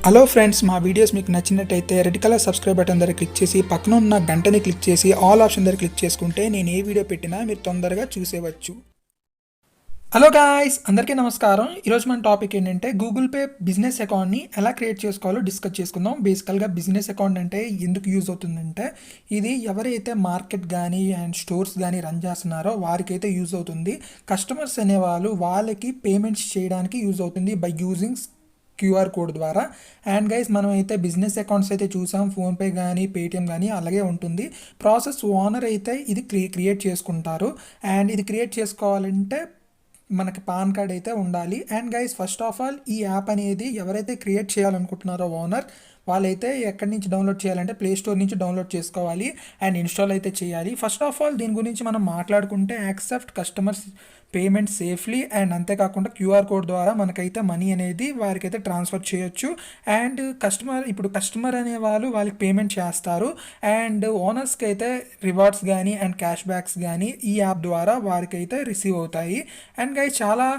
Hello friends, మా videos మీకు నచ్చినట్టయితే రెడ్ కలర్ సబ్స్క్రైబ్ బటన్ దగ్గర క్లిక్ చేసి పక్కన ఉన్న గంటని క్లిక్ చేసి ఆల్ ఆప్షన్ దగ్గర క్లిక్ చేసుకుంటే నేను ఏ వీడియో పెట్టినా మీరు తొందరగా చూసేవచ్చు. హలో గాయ్స్, అందరికీ నమస్కారం. ఈరోజు మన టాపిక్ ఏంటంటే గూగుల్ పే బిజినెస్ అకౌంట్ని ఎలా క్రియేట్ చేసుకోవాలో డిస్కస్ చేసుకుందాం. బేసికల్గా బిజినెస్ అకౌంట్ అంటే ఎందుకు యూజ్ అవుతుందంటే ఇది ఎవరైతే మార్కెట్ కానీ అండ్ స్టోర్స్ కానీ రన్ చేస్తున్నారో వారికైతే యూజ్ అవుతుంది. కస్టమర్స్ అనేవాళ్ళు వాళ్ళకి పేమెంట్స్ చేయడానికి యూజ్ అవుతుంది బై యూజింగ్ క్యూఆర్ కోడ్ ద్వారా. అండ్ గైస్, మనం అయితే బిజినెస్ అకౌంట్స్ అయితే చూసాం, ఫోన్పే కానీ పేటిఎం కానీ అలాగే ఉంటుంది. ప్రాసెస్ ఓనర్ అయితే ఇది క్రియేట్ చేసుకుంటారు. అండ్ ఇది క్రియేట్ చేసుకోవాలంటే మనకి పాన్ కార్డ్ అయితే ఉండాలి. And guys, first of all ఈ యాప్ అనేది ఎవరైతే క్రియేట్ చేయాలనుకుంటున్నారో ఓనర్ వాళ్ళైతే ఎక్కడి నుంచి డౌన్లోడ్ చేయాలంటే ప్లే స్టోర్ నుంచి డౌన్లోడ్ చేసుకోవాలి అండ్ ఇన్స్టాల్ అయితే చేయాలి. ఫస్ట్ ఆఫ్ ఆల్ దీని గురించి మనం మాట్లాడుకుంటే accept customers payment safely and అంతేకాకుండా క్యూఆర్ కోడ్ ద్వారా మనకైతే మనీ అనేది వారికైతే ట్రాన్స్ఫర్ చేయొచ్చు. అండ్ కస్టమర్ అనే వాళ్ళకి పేమెంట్ చేస్తారు అండ్ ఓనర్స్కి అయితే రివార్డ్స్ కానీ అండ్ క్యాష్ బ్యాక్స్ కానీ ఈ యాప్ ద్వారా వారికైతే రిసీవ్ అవుతాయి. అండ్ గైస్, చాలా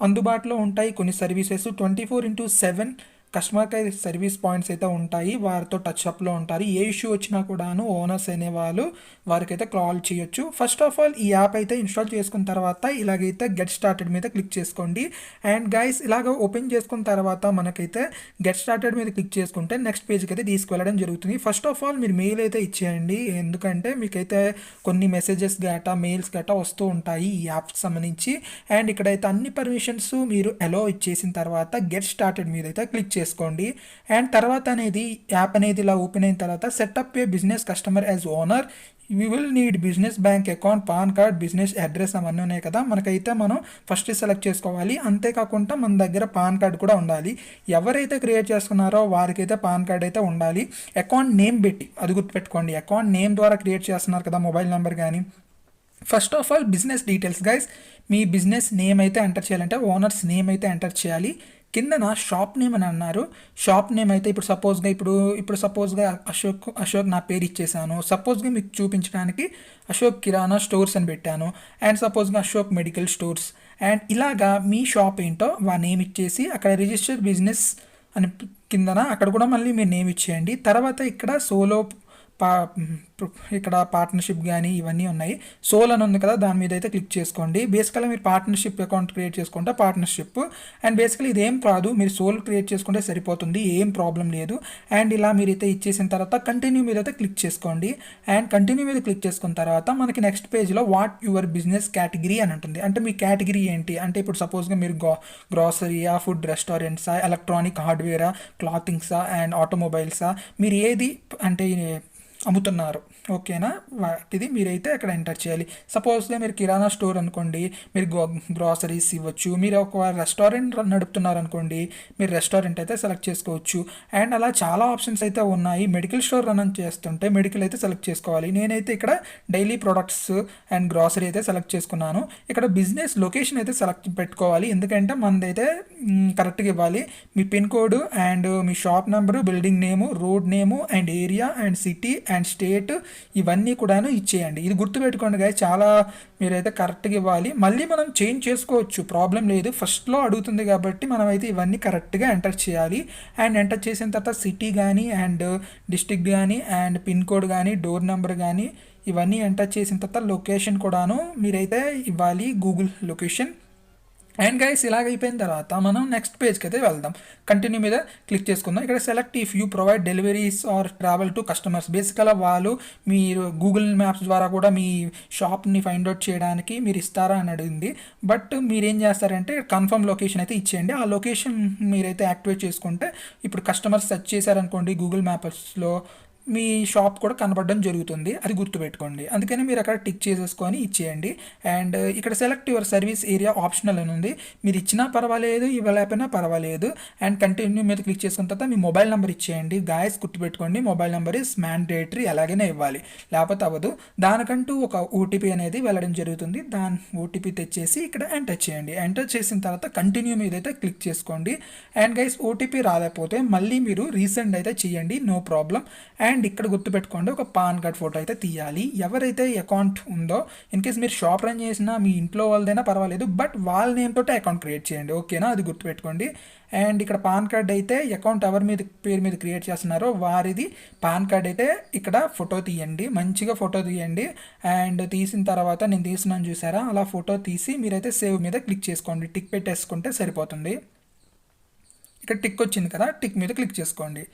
అందుబాటులో ఉంటాయి కొన్ని సర్వీసెస్. 24/7 కస్టమర్కి అయితే సర్వీస్ పాయింట్స్ అయితే ఉంటాయి, వారితో టచ్అప్లో ఉంటారు. ఏ ఇష్యూ వచ్చినా కూడాను ఓనర్స్ అనేవాళ్ళు వారికైతే కాల్ చేయొచ్చు. ఫస్ట్ ఆఫ్ ఆల్ ఈ యాప్ అయితే ఇన్స్టాల్ చేసుకున్న తర్వాత ఇలాగైతే గెట్ స్టార్టెడ్ మీద క్లిక్ చేసుకోండి. అండ్ గైస్, ఇలాగ ఓపెన్ చేసుకున్న తర్వాత మనకైతే గెట్ స్టార్టెడ్ మీద క్లిక్ చేసుకుంటే నెక్స్ట్ పేజ్కి అయితే తీసుకువెళ్ళడం జరుగుతుంది. ఫస్ట్ ఆఫ్ ఆల్ మీరు మెయిల్ అయితే ఇచ్చేయండి, ఎందుకంటే మీకైతే కొన్ని మెసేజెస్ గట్టా మెయిల్స్ గట్టా వస్తూ ఉంటాయి ఈ యాప్కి సంబంధించి. అండ్ ఇక్కడైతే అన్ని పర్మిషన్స్ మీరు అలో ఇచ్చేసిన తర్వాత గెట్ స్టార్టెడ్ మీద అయితే క్లిక్ చేసుకోండి. అండ్ తర్వాత అనేది యాప్ అనేది ఇలా ఓపెన్ అయిన తర్వాత setup A business customer as owner, we will need business bank account, pan card, business address అవన్నీ ఉన్నాయి కదా. మనకైతే మనం ఫస్ట్ సెలెక్ట్ చేసుకోవాలి. అంతేకాకుండా మన దగ్గర పాన్ కార్డ్ కూడా ఉండాలి. ఎవరైతే క్రియేట్ చేసుకున్నారో వారికైతే పాన్ కార్డ్ అయితే ఉండాలి. అకౌంట్ నేమ్ పెట్టి అది గుర్తుపెట్టుకోండి, అకౌంట్ నేమ్ ద్వారా క్రియేట్ చేస్తున్నారు కదా, మొబైల్ నెంబర్ కానీ. First of all business details guys, me business name అయితే ఎంటర్ చేయాలంటే ఓనర్స్ నేమ్ అయితే ఎంటర్ చేయాలి. కిందన షాప్ నేమ్ అని అన్నారు. షాప్ నేమ్ అయితే ఇప్పుడు సపోజ్గా అశోక్ నా పేరు ఇచ్చేసాను. సపోజ్గా మీకు చూపించడానికి అశోక్ కిరాణా స్టోర్స్ అని పెట్టాను. అండ్ సపోజ్గా అశోక్ మెడికల్ స్టోర్స్. అండ్ ఇలాగా మీ షాప్ ఏంటో నేమ్ ఇచ్చేసి అక్కడ రిజిస్టర్ బిజినెస్ అని కిందన అక్కడ కూడా మళ్ళీ మీరు నేమ్ ఇచ్చేయండి. తర్వాత ఇక్కడ ఇక్కడ పార్ట్నర్షిప్ కానీ ఇవన్నీ ఉన్నాయి. సోల్ అని ఉంది కదా, దాని మీద అయితే క్లిక్ చేసుకోండి. బేసికల్గా మీరు పార్ట్నర్షిప్ అకౌంట్ క్రియేట్ చేసుకుంటే పార్ట్నర్షిప్. అండ్ బేసికలీ ఇదేం కాదు, మీరు సోల్ క్రియేట్ చేసుకుంటే సరిపోతుంది, ఏం ప్రాబ్లం లేదు. అండ్ ఇలా మీరైతే ఇచ్చేసిన తర్వాత కంటిన్యూ మీద అయితే క్లిక్ చేసుకోండి. అండ్ కంటిన్యూ మీద క్లిక్ చేసుకున్న తర్వాత మనకి నెక్స్ట్ పేజ్లో వాట్ యువర్ బిజినెస్ కేటగిరీ అని ఉంటుంది. అంటే మీ కేటగిరీ ఏంటి అంటే ఇప్పుడు సపోజ్గా మీరు గ్రాసరీయా, ఫుడ్ రెస్టారెంట్సా, ఎలక్ట్రానిక్ హార్డ్వేరా, క్లాతింగ్సా అండ్ ఆటోమొబైల్సా, మీరు ఏది అంటే అమ్ముతున్నారు, ఓకేనా, వాటిది మీరైతే అక్కడ ఎంటర్ చేయాలి. సపోజ్గా మీరు కిరాణా స్టోర్ అనుకోండి, మీరు గ్రాసరీస్ ఇవ్వచ్చు. మీరు ఒక రెస్టారెంట్ నడుపుతున్నారు అనుకోండి, మీరు రెస్టారెంట్ అయితే సెలెక్ట్ చేసుకోవచ్చు. అండ్ అలా చాలా ఆప్షన్స్ అయితే ఉన్నాయి. మెడికల్ స్టోర్ రన్ చేస్తుంటే మెడికల్ అయితే సెలెక్ట్ చేసుకోవాలి. నేనైతే ఇక్కడ డైలీ ప్రొడక్ట్స్ అండ్ గ్రాసరీ అయితే సెలెక్ట్ చేసుకున్నాను. ఇక్కడ బిజినెస్ లొకేషన్ అయితే సెలెక్ట్ పెట్టుకోవాలి, ఎందుకంటే మనదైతే కరెక్ట్గా ఇవ్వాలి. మీ పిన్ కోడ్ అండ్ మీ shop number, building name, road name and area and city and state ఇవన్నీ కూడాను ఇచ్చేయండి. ఇది గుర్తుపెట్టుకోండి గాయ, చాలా మీరైతే కరెక్ట్గా ఇవ్వాలి. మళ్ళీ మనం చేంజ్ చేసుకోవచ్చు, ప్రాబ్లం లేదు. ఫస్ట్లో అడుగుతుంది కాబట్టి మనమైతే ఇవన్నీ కరెక్ట్గా ఎంటర్ చేయాలి. అండ్ ఎంటర్ చేసిన తర్వాత సిటీ కానీ అండ్ డిస్ట్రిక్ట్ కానీ అండ్ పిన్ కోడ్ కానీ డోర్ నెంబర్ కానీ ఇవన్నీ ఎంటర్ చేసిన తర్వాత లొకేషన్ కూడాను మీరైతే ఇవ్వాలి, గూగుల్ లొకేషన్. అండ్ గైస్, ఇలాగ అయిపోయిన తర్వాత మనం నెక్స్ట్ పేజ్కి అయితే వెళ్దాం. కంటిన్యూ మీద క్లిక్ చేసుకుందాం. ఇక్కడ select if you provide deliveries or travel to customers. బేసికల్గా వాళ్ళు మీరు గూగుల్ మ్యాప్స్ ద్వారా కూడా మీ షాప్ని ఫైండ్ అవుట్ చేయడానికి మీరు ఇస్తారా అని అడిగింది. బట్ మీరేం చేస్తారంటే కన్ఫర్మ్ లొకేషన్ అయితే ఇచ్చేయండి. ఆ లొకేషన్ మీరైతే యాక్టివేట్ చేసుకుంటే ఇప్పుడు కస్టమర్స్ సెర్చ్ చేశారనుకోండి గూగుల్ మ్యాప్స్లో, మీ షాప్ కూడా కనబడడం జరుగుతుంది, అది గుర్తుపెట్టుకోండి. అందుకని మీరు అక్కడ టిక్ చేసేసుకొని ఇచ్చేయండి. అండ్ ఇక్కడ select your service area optional అని ఉంది, మీరు ఇచ్చినా పర్వాలేదు ఇవ్వలేకపోయినా పర్వాలేదు. అండ్ కంటిన్యూ మీద క్లిక్ చేసుకున్న తర్వాత మీ మొబైల్ నెంబర్ ఇచ్చేయండి. గాయస్, గుర్తుపెట్టుకోండి, మొబైల్ నెంబర్ ఇస్ మ్యాండేటరీ, ఎలాగైనా ఇవ్వాలి, లేకపోతే అవ్వదు. దానికంటూ ఒక ఓటీపీ అనేది వెళ్ళడం జరుగుతుంది. దాని ఓటీపీ తెచ్చేసి ఇక్కడ ఎంటర్ చేయండి. ఎంటర్ చేసిన తర్వాత కంటిన్యూ మీద అయితే క్లిక్ చేసుకోండి. అండ్ గైస్, ఓటీపీ రాలేకపోతే మళ్ళీ మీరు రీసెండ్ అయితే చేయండి, నో ప్రాబ్లం. అండ్ ఇక్కడ గుర్తుపెట్టుకోండి, ఒక పాన్ కార్డ్ ఫోటో అయితే తీయాలి. ఎవరైతే అకౌంట్ ఉందో, ఇన్ కేస్ మీరు షాప్ రన్ చేసినా మీ ఇంట్లో వాళ్ళదైనా పర్వాలేదు, బట్ వాళ్ళ నేమ్ తోటే అకౌంట్ క్రియేట్ చేయండి, ఓకేనా? అది గుర్తుపెట్టుకోండి. అండ్ ఇక్కడ పాన్ కార్డ్ అయితే అకౌంట్ ఎవరి మీద పేరు మీద క్రియేట్ చేస్తున్నారో వారిది పాన్ కార్డ్ అయితే ఇక్కడ ఫోటో తీయండి, మంచిగా ఫోటో తీయండి. అండ్ తీసిన తర్వాత నేను తీసినాను చూసారా, అలా ఫోటో తీసి మీరైతే సేవ్ మీద క్లిక్ చేసుకోండి, టిక్ పెట్టేసుకుంటే సరిపోతుంది. ఇక్కడ టిక్ వచ్చింది కదా, టిక్ మీద క్లిక్ చేసుకోండి.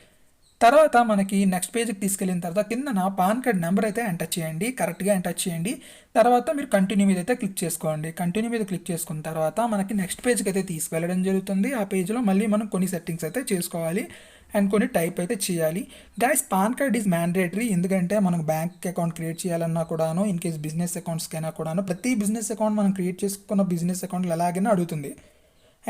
తర్వాత మనకి నెక్స్ట్ పేజ్కి తీసుకెళ్ళిన తర్వాత కింద నా పాన్ కార్డ్ నెంబర్ అయితే ఎంటర్ చేయండి, కరెక్ట్గా ఎంటర్ చేయండి. తర్వాత మీరు కంటిన్యూ మీద అయితే క్లిక్ చేసుకోండి. కంటిన్యూ మీద క్లిక్ చేసుకున్న తర్వాత మనకి నెక్స్ట్ పేజ్కి అయితే తీసుకెళ్ళడం జరుగుతుంది. ఆ పేజ్లో మళ్ళీ మనం కొన్ని సెట్టింగ్స్ అయితే చేసుకోవాలి అండ్ కొన్ని టైప్ అయితే చేయాలి. Guys, pan card is mandatory, ఎందుకంటే మనకు బ్యాంక్ అకౌంట్ క్రియేట్ చేయాలన్నా కూడాను, ఇన్ కేస్ బిజినెస్ అకౌంట్స్కైనా కూడాను, ప్రతి బిజినెస్ అకౌంట్ మనం క్రియేట్ చేసుకున్న బిజినెస్ అకౌంట్లు ఎలాగైనా అడుగుతుంది.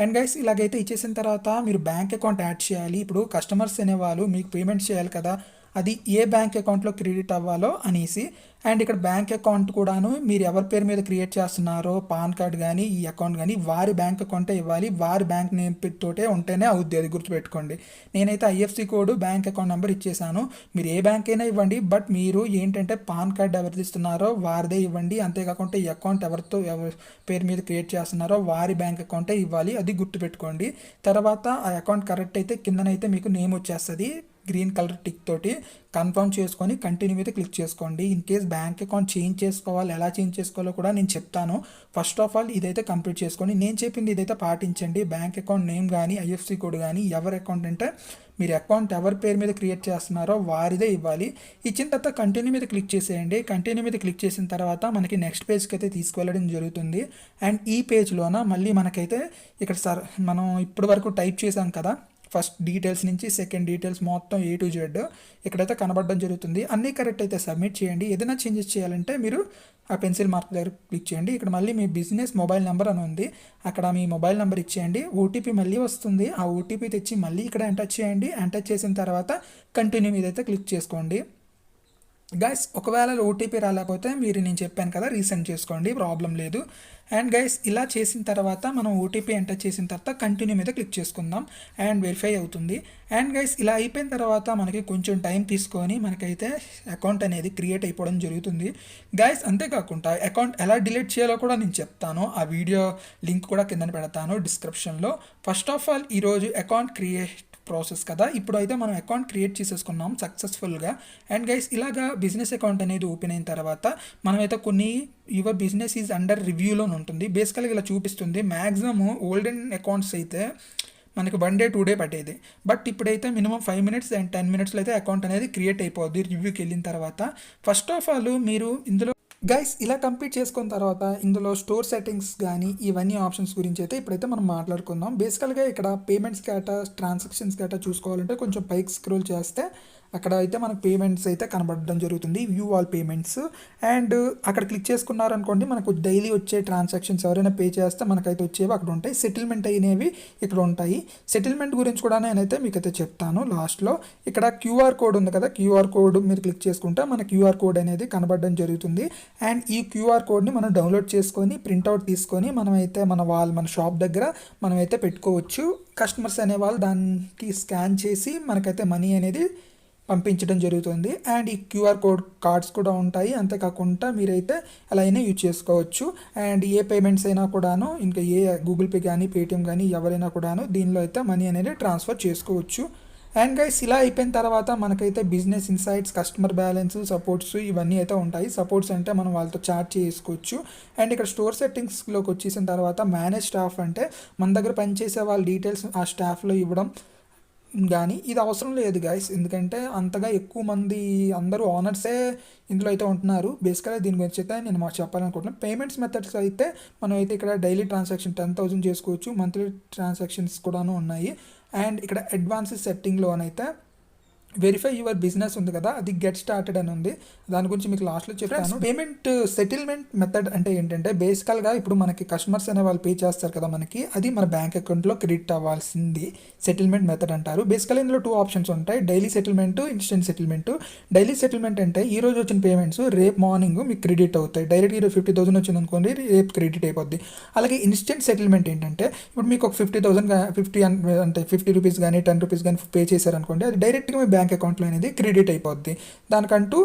అండ్ గైస్, ఇలాగైతే ఇచ్చేసిన తర్వాత మీరు బ్యాంక్ అకౌంట్ యాడ్ చేయాలి. ఇప్పుడు కస్టమర్స్ అనేవాళ్ళు మీకు పేమెంట్ చేయాలి కదా, అది ఏ బ్యాంక్ అకౌంట్లో క్రెడిట్ అవ్వాలో అనేసి. అండ్ ఇక్కడ బ్యాంక్ అకౌంట్ కూడాను మీరు ఎవరి పేరు మీద క్రియేట్ చేస్తున్నారో పాన్ కార్డ్ కానీ ఈ అకౌంట్ కానీ వారి బ్యాంక్ అకౌంటే ఇవ్వాలి, వారి బ్యాంక్ నేమ్ తోటే ఉంటేనే అవుద్ది, అది గుర్తుపెట్టుకోండి. నేనైతే IFC code bank account number ఇచ్చేసాను, మీరు ఏ బ్యాంక్ అయినా ఇవ్వండి, బట్ మీరు ఏంటంటే పాన్ కార్డ్ ఎవరిది ఇస్తున్నారో వారిదే ఇవ్వండి. అంతేకాకుండా ఈ అకౌంట్ ఎవరి పేరు మీద క్రియేట్ చేస్తున్నారో వారి బ్యాంక్ అకౌంటే ఇవ్వాలి, అది గుర్తుపెట్టుకోండి. తర్వాత ఆ అకౌంట్ కరెక్ట్ అయితే కిందనైతే మీకు నేమ్ వచ్చేస్తుంది, గ్రీన్ కలర్ టిక్ తోటి కన్ఫర్మ్ చేసుకొని కంటిన్యూ మీద క్లిక్ చేసుకోండి. In case bank account change చేసుకోవాలి, ఎలా చేంజ్ చేసుకోవాలో కూడా నేను చెప్తాను. ఫస్ట్ ఆఫ్ ఆల్ ఇదైతే కంప్లీట్ చేసుకోండి, నేను చెప్పింది ఇదైతే పాటించండి. బ్యాంక్ అకౌంట్ నేమ్ కానీ ఐఎఫ్సి కోడ్ కానీ ఎవరి అకౌంట్ అంటే మీరు అకౌంట్ ఎవరి పేరు మీద క్రియేట్ చేస్తున్నారో వారిదే ఇవ్వాలి. ఇచ్చిన తర్వాత కంటిన్యూ మీద క్లిక్ చేసేయండి. కంటిన్యూ మీద క్లిక్ చేసిన తర్వాత మనకి నెక్స్ట్ పేజ్కి అయితే తీసుకువెళ్ళడం జరుగుతుంది. అండ్ ఈ పేజ్లోన మళ్ళీ మనకైతే ఇక్కడ మనం ఇప్పటి వరకు టైప్ చేసాం కదా, ఫస్ట్ డీటెయిల్స్ నుంచి సెకండ్ డీటెయిల్స్ మొత్తం A to Z ఇక్కడైతే కనబడడం జరుగుతుంది. అన్నీ కరెక్ట్ అయితే సబ్మిట్ చేయండి. ఏదైనా చేంజెస్ చేయాలంటే మీరు ఆ పెన్సిల్ మార్క్ దగ్గర క్లిక్ చేయండి. ఇక్కడ మళ్ళీ మీ బిజినెస్ మొబైల్ నెంబర్ అని ఉంది, అక్కడ మీ మొబైల్ నెంబర్ ఇచ్చేయండి. ఓటీపీ మళ్ళీ వస్తుంది, ఆ ఓటీపీ తెచ్చి మళ్ళీ ఇక్కడ ఎంటర్ చేయండి. ఎంటర్ చేసిన తర్వాత కంటిన్యూ మీద అయితే క్లిక్ చేసుకోండి. గైస్, ఒకవేళ ఓటీపీ రాలేకపోతే మీరు నేను చెప్పాను కదా రీసెండ్ చేసుకోండి, ప్రాబ్లం లేదు. అండ్ గైస్, ఇలా చేసిన తర్వాత మనం ఓటీపీ ఎంటర్ చేసిన తర్వాత కంటిన్యూ మీద క్లిక్ చేసుకుందాం అండ్ వెరిఫై అవుతుంది. అండ్ గైస్, ఇలా అయిపోయిన తర్వాత మనకి కొంచెం టైం తీసుకొని మనకైతే అకౌంట్ అనేది క్రియేట్ అయిపోవడం జరుగుతుంది. గైస్, అంతేకాకుండా అకౌంట్ ఎలా డిలీట్ చేయాలో కూడా నేను చెప్తాను, ఆ వీడియో లింక్ కూడా కింద పెడతాను డిస్క్రిప్షన్లో. ఫస్ట్ ఆఫ్ ఆల్ ఈరోజు అకౌంట్ క్రియేట్ ప్రాసెస్ కదా, ఇప్పుడు అయితే మనం అకౌంట్ క్రియేట్ చేసేసుకున్నాం సక్సెస్ఫుల్గా. అండ్ గైస్, ఇలాగా బిజినెస్ అకౌంట్ అనేది ఓపెన్ అయిన తర్వాత మనమైతే కొన్ని యువర్ బిజినెస్ ఈజ్ అండర్ రివ్యూలో ఉంటుంది, బేసికల్గా ఇలా చూపిస్తుంది. మ్యాక్సిమమ్ ఓల్డెన్ అకౌంట్స్ అయితే మనకి 1 day 2 day పట్టేది, బట్ ఇప్పుడైతే మినిమం 5 minutes అండ్ 10 minutesలో అయితే అకౌంట్ అనేది క్రియేట్ అయిపోద్ది రివ్యూకి వెళ్ళిన తర్వాత. ఫస్ట్ ఆఫ్ ఆల్ మీరు ఇందులో గైస్ ఇలా కంప్లీట్ చేసుకున్న తర్వాత ఇందులో స్టోర్ సెట్టింగ్స్ కానీ ఇవన్నీ ఆప్షన్స్ గురించి అయితే ఇప్పుడైతే మనం మాట్లాడుకుందాం. బేసికల్గా ఇక్కడ పేమెంట్స్ గట్రా ట్రాన్సాక్షన్స్ గట్రా చూసుకోవాలంటే కొంచెం పైకి స్క్రోల్ చేస్తే అక్కడ అయితే మనకు పేమెంట్స్ అయితే కనబడడం జరుగుతుంది, వ్యూ ఆల్ పేమెంట్స్. అండ్ అక్కడ క్లిక్ చేసుకున్నారనుకోండి మనకు డైలీ వచ్చే ట్రాన్సాక్షన్స్ ఎవరైనా పే చేస్తే మనకైతే వచ్చేవి అక్కడ ఉంటాయి, సెటిల్మెంట్ అయినవి ఇక్కడ ఉంటాయి. సెటిల్మెంట్ గురించి కూడా నేనైతే మీకైతే చెప్తాను లాస్ట్లో. ఇక్కడ క్యూఆర్ కోడ్ ఉంది కదా, క్యూఆర్ కోడ్ మీరు క్లిక్ చేసుకుంటే మన క్యూఆర్ కోడ్ అనేది కనబడడం జరుగుతుంది. అండ్ ఈ క్యూఆర్ కోడ్ని మనం డౌన్లోడ్ చేసుకొని ప్రింట్అవుట్ తీసుకొని మనమైతే మన షాప్ దగ్గర మనమైతే పెట్టుకోవచ్చు. కస్టమర్స్ అనేవాళ్ళు దానికి స్కాన్ చేసి మనకైతే మనీ అనేది పంపించడం జరుగుతుంది. అండ్ ఈ క్యూఆర్ కోడ్ కార్డ్స్ కూడా ఉంటాయి, అంతేకాకుండా మీరైతే ఎలా అయినా యూజ్ చేసుకోవచ్చు. అండ్ ఏ పేమెంట్స్ అయినా కూడాను, ఇంకా ఏ గూగుల్ పే కానీ పేటిఎం కానీ ఎవరైనా కూడాను దీనిలో అయితే మనీ అనేది ట్రాన్స్ఫర్ చేసుకోవచ్చు. అండ్ గైస్, ఇలా అయిపోయిన తర్వాత మనకైతే business insights, customer balance, supports ఇవన్నీ అయితే ఉంటాయి. సపోర్ట్స్ అంటే మనం వాళ్ళతో చాట్ చేసుకోవచ్చు. అండ్ ఇక్కడ స్టోర్ సెట్టింగ్స్లోకి వచ్చేసిన తర్వాత మేనేజ్ స్టాఫ్ అంటే మన దగ్గర పనిచేసే వాళ్ళ డీటెయిల్స్ ఆ స్టాఫ్లో ఇవ్వడం కానీ ఇది అవసరం లేదు గైస్, ఎందుకంటే అంతగా ఎక్కువ మంది అందరూ ఓనర్సే ఇందులో అయితే ఉంటున్నారు. బేసిక్గా దీని గురించి అయితే నేను మాకు చెప్పాలనుకుంటున్నాను. పేమెంట్స్ మెథడ్స్ అయితే మనం అయితే ఇక్కడ డైలీ ట్రాన్సాక్షన్ 10,000 చేసుకోవచ్చు, మంత్లీ ట్రాన్సాక్షన్స్ కూడాను ఉన్నాయి. అండ్ ఇక్కడ అడ్వాన్స్ సెట్టింగ్లోనైతే వెరిఫై యువర్ బిజినెస్ ఉంది కదా, అది గెట్ స్టార్టెడ్ అని ఉంది, దాని గురించి మీకు లాస్ట్లో చెప్తాను. పేమెంట్ సెటిల్మెంట్ మెథడ్ అంటే ఏంటంటే బేసికల్గా ఇప్పుడు మనకి కస్టమర్స్ అనే వాళ్ళు పే చేస్తారు కదా మనకి, అది మన బ్యాంక్ అకౌంట్లో క్రెడిట్ అవ్వాల్సింది సెటిల్మెంట్ మెథడ్ అంటారు. బేసికల్గా ఇందులో 2 options ఉంటాయి, daily settlement, instant settlement. Daily settlement అంటే ఈ రోజు వచ్చిన పేమెంట్స్ రేపు మార్నింగ్ మీకు క్రెడిట్ అవుతాయి, డైరెక్ట్ ఈరోజు 50,000 వచ్చింది అనుకోండి రేపు క్రెడిట్ అయిపోద్ది. అలాగే ఇన్స్టెంట్ సెటిల్మెంట్ ఏంటంటే ఇప్పుడు మీకు ఒక 50,000 50 అంటే 50 రూపీస్ కానీ 10 రూపీస్ కానీ పే చేశారనుకోండి, అది డైరెక్ట్గా మీ బ్యాంక్ అకౌంట్లో అనేది క్రెడిట్ అయిపోద్ది. దానికంటూ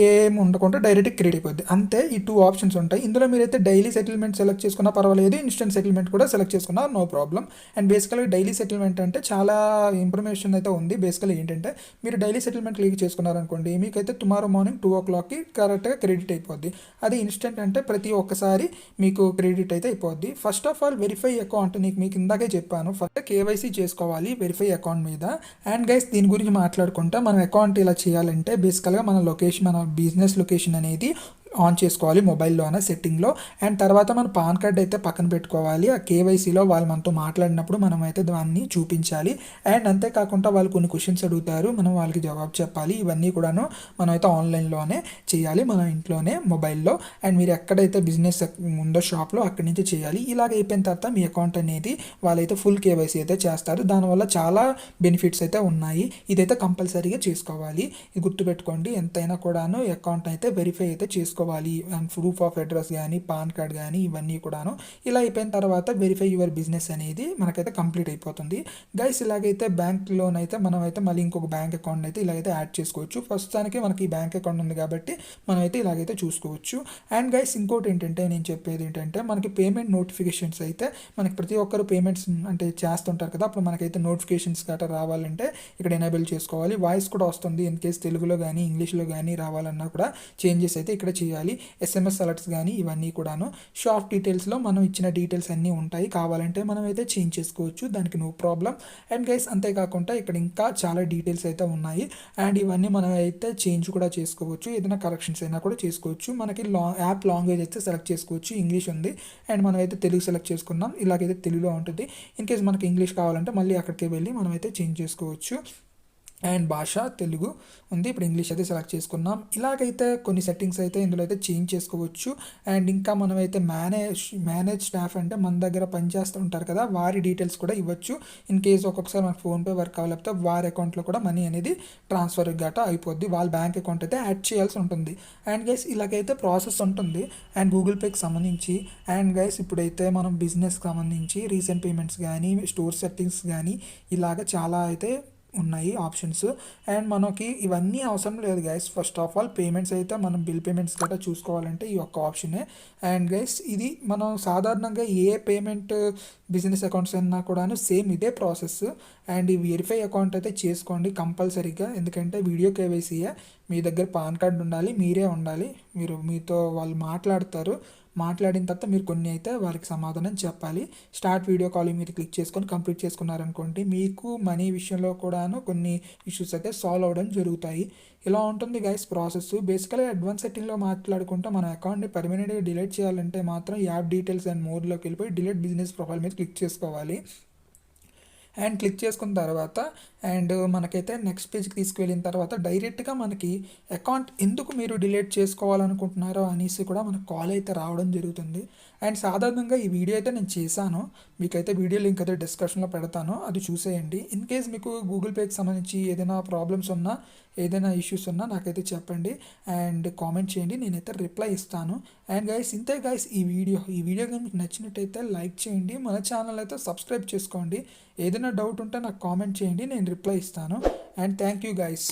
ఏం ఉండకుండా డైరెక్ట్ క్రెడిట్ అయిపోద్ది. అంతే, ఈ 2 ఆప్షన్స్ ఉంటాయి. ఇందులో మీరైతే డైలీ సెటిల్మెంట్ సెలెక్ట్ చేసుకున్నా పర్వాలేదు, ఇన్స్టెంట్ సెటిల్మెంట్ కూడా సెలెక్ట్ చేసుకున్నా నో ప్రాబ్లం. అండ్ బేసికల్గా డైలీ సెటిల్మెంట్ అంటే చాలా ఇన్ఫర్మేషన్ అయితే ఉంది. బేసికల్గా ఏంటంటే మీరు డైలీ సెటిల్మెంట్ క్లిక్ చేసుకున్నారనుకోండి, మీకైతే టుమారో మార్నింగ్ 2 o'clockకి కరెక్ట్గా క్రెడిట్ అయిపోద్ది. అది ఇన్స్టెంట్ అంటే ప్రతి ఒక్కసారి మీకు క్రెడిట్ అయితే అయిపోద్ది. First of all verify account మీకు ఇందాకే చెప్పాను, ఫస్ట్ కేవైసీ చేసుకోవాలి వెరిఫై అకౌంట్ మీద. అండ్ గైస్ దీని గురించి మాట్లాడుకుంటే మనం అకౌంట్ ఇలా చేయాలంటే బేసికల్గా మన లొకేషన్, మన బిజినెస్ లొకేషన్ అనేది ఆన్ చేసుకోవాలి మొబైల్లోనే సెట్టింగ్లో. అండ్ తర్వాత మన పాన్ కార్డ్ అయితే పక్కన పెట్టుకోవాలి. ఆ కేవైసీలో వాళ్ళు మనతో మాట్లాడినప్పుడు మనం అయితే దాన్ని చూపించాలి. అండ్ అంతేకాకుండా వాళ్ళు కొన్ని క్వశ్చన్స్ అడుగుతారు, మనం వాళ్ళకి జవాబు చెప్పాలి. ఇవన్నీ కూడాను మనం అయితే ఆన్లైన్లోనే చేయాలి, మన ఇంట్లోనే మొబైల్లో. అండ్ మీరు ఎక్కడైతే బిజినెస్ ఉందో షాప్లో అక్కడి నుంచి చేయాలి. ఇలాగ అయిపోయిన తర్వాత మీ అకౌంట్ అనేది వాళ్ళైతే ఫుల్ కేవైసీ అయితే చేస్తారు. దానివల్ల చాలా బెనిఫిట్స్ అయితే ఉన్నాయి. ఇదైతే కంపల్సరీగా చేసుకోవాలి. ఇది గుర్తుపెట్టుకోండి, ఎంతైనా కూడాను అకౌంట్ అయితే వెరిఫై అయితే చేసుకోవాలి. అండ్ ప్రూఫ్ ఆఫ్ అడ్రస్ కానీ, పాన్ కార్డ్ కానీ, ఇవన్నీ కూడాను. ఇలా అయిపోయిన తర్వాత వెరిఫై యువర్ బిజినెస్ అనేది మనకైతే కంప్లీట్ అయిపోతుంది. గైస్ ఇలాగైతే బ్యాంక్ లోన్ అయితే మనం అయితే మళ్ళీ ఇంకొక బ్యాంక్ అకౌంట్ అయితే ఇలాగైతే యాడ్ చేసుకోవచ్చు. ప్రస్తుతానికి మనకి ఈ బ్యాంక్ అకౌంట్ ఉంది కాబట్టి మనం అయితే ఇలాగైతే చూసుకోవచ్చు. అండ్ గైస్ ఇంకోటి ఏంటంటే నేను చెప్పేది ఏంటంటే మనకి పేమెంట్ నోటిఫికేషన్స్ అయితే మనకి ప్రతి ఒక్కరు పేమెంట్స్ అంటే చేస్తుంటారు కదా, అప్పుడు మనకైతే నోటిఫికేషన్స్ గట్రా రావాలంటే ఇక్కడ ఎనేబుల్ చేసుకోవాలి. వాయిస్ కూడా వస్తుంది, ఇన్ కేస్ తెలుగులో కానీ ఇంగ్లీష్లో కానీ రావాలన్నా కూడా చేంజెస్ అయితే ఇక్కడ చేయాలి. ఎస్ఎంఎస్ అలర్ట్స్ కానీ ఇవన్నీ కూడాను షాప్ డీటెయిల్స్లో మనం ఇచ్చిన డీటెయిల్స్ అన్నీ ఉంటాయి. కావాలంటే మనం అయితే చేంజ్ చేసుకోవచ్చు, దానికి నో ప్రాబ్లం. అండ్ గైస్ అంతేకాకుండా ఇక్కడ ఇంకా చాలా డీటెయిల్స్ అయితే ఉన్నాయి. అండ్ ఇవన్నీ మనం అయితే చేంజ్ కూడా చేసుకోవచ్చు, ఏదైనా కరెక్షన్స్ అయినా కూడా చేసుకోవచ్చు. మనకి యాప్ లాంగ్వేజ్ అయితే సెలెక్ట్ చేసుకోవచ్చు, ఇంగ్లీష్ ఉంది. అండ్ మనం అయితే తెలుగు సెలెక్ట్ చేసుకున్నాం, ఇలాగైతే తెలుగులో ఉంటుంది. ఇన్ కేస్ మనకి ఇంగ్లీష్ కావాలంటే మళ్ళీ అక్కడికి వెళ్ళి మనం అయితే చేంజ్ చేసుకోవచ్చు. అండ్ భాష తెలుగు ఉంది, ఇప్పుడు ఇంగ్లీష్ అయితే సెలెక్ట్ చేసుకున్నాం. ఇలాగైతే కొన్ని సెట్టింగ్స్ అయితే ఇందులో అయితే చేంజ్ చేసుకోవచ్చు. అండ్ ఇంకా మనం అయితే మేనేజ్ స్టాఫ్ అంటే మన దగ్గర పనిచేస్తూ ఉంటారు కదా, వారి డీటెయిల్స్ కూడా ఇవ్వచ్చు. ఇన్ కేస్ ఒక్కొక్కసారి మనకు ఫోన్పే వర్క్ అవ్వలేకపోతే వారి అకౌంట్లో కూడా మనీ అనేది ట్రాన్స్ఫర్ గట్రా అయిపోద్ది, వాళ్ళ బ్యాంక్ అకౌంట్ అయితే యాడ్ చేయాల్సి ఉంటుంది. అండ్ గైస్ ఇలాగైతే ప్రాసెస్ ఉంటుంది. అండ్ గూగుల్ పేకి సంబంధించి. అండ్ గైస్ ఇప్పుడైతే మనం బిజినెస్కి సంబంధించి రీసెంట్ పేమెంట్స్ కానీ, స్టోర్ సెట్టింగ్స్ కానీ ఇలాగ చాలా అయితే ఉన్నాయి ఆప్షన్స్. అండ్ మనకి ఇవన్నీ అవసరం లేదు guys. First of all payments అయితే మనం బిల్ పేమెంట్స్ గట్రా చూసుకోవాలంటే ఈ ఒక్క ఆప్షనే. అండ్ గైస్ ఇది మనం సాధారణంగా ఏ పేమెంట్ బిజినెస్ అకౌంట్స్ అయినా కూడాను సేమ్ ఇదే ప్రాసెస్. అండ్ ఈ వెరిఫై అకౌంట్ అయితే చేసుకోండి కంపల్సరీగా, ఎందుకంటే వీడియో కేవైసీయే. మీ దగ్గర పాన్ కార్డు ఉండాలి, మీరే ఉండాలి, మీతో వాళ్ళు మాట్లాడిన తర్వాత మీరు కొన్ని అయితే వారికి సమాధానం చెప్పాలి. స్టార్ట్ వీడియో కాలింగ్ మీరు క్లిక్ చేసుకొని కంప్లీట్ చేసుకున్నారనుకోండి, మీకు మనీ విషయంలో కూడాను కొన్ని ఇష్యూస్ అయితే సాల్వ్ అవ్వడం జరుగుతాయి. ఇలా ఉంటుంది గైస్ ప్రాసెస్. బేసికల్గా అడ్వాన్స్ సెట్టింగ్లో మాట్లాడుకుంటే మన అకౌంట్ని పర్మనెంట్గా డిలీట్ చేయాలంటే మాత్రం యాప్ డీటెయిల్స్ అండ్ మోడ్లోకి వెళ్ళిపోయి డిలీట్ బిజినెస్ ప్రొఫైల్ మీద క్లిక్ చేసుకోవాలి. అండ్ క్లిక్ చేసుకున్న తర్వాత అండ్ మనకైతే నెక్స్ట్ పేజ్కి తీసుకువెళ్ళిన తర్వాత డైరెక్ట్గా మనకి అకౌంట్ ఎందుకు మీరు డిలీట్ చేసుకోవాలనుకుంటున్నారో అనేసి కూడా మనకు కాల్ అయితే రావడం జరుగుతుంది. అండ్ సాధారణంగా ఈ వీడియో అయితే నేను చేశాను, మీకైతే వీడియో లింక్ అయితే డిస్క్రిప్షన్లో పెడతాను, అది చూసేయండి. ఇన్ కేస్ మీకు గూగుల్ పేకి సంబంధించి ఏదైనా ప్రాబ్లమ్స్ ఉన్నా, ఏదైనా ఇష్యూస్ ఉన్నా నాకైతే చెప్పండి అండ్ కామెంట్ చేయండి, నేనైతే రిప్లై ఇస్తాను. అండ్ గైస్ ఇంతే గైస్ ఈ వీడియో కానీ మీకు నచ్చినట్టయితే లైక్ చేయండి, మన ఛానల్ అయితే సబ్స్క్రైబ్ చేసుకోండి. ఏదైనా డౌట్ ఉంటే నాకు కామెంట్ చేయండి, నేను రిప్లై ఇస్తాను. And thank you guys.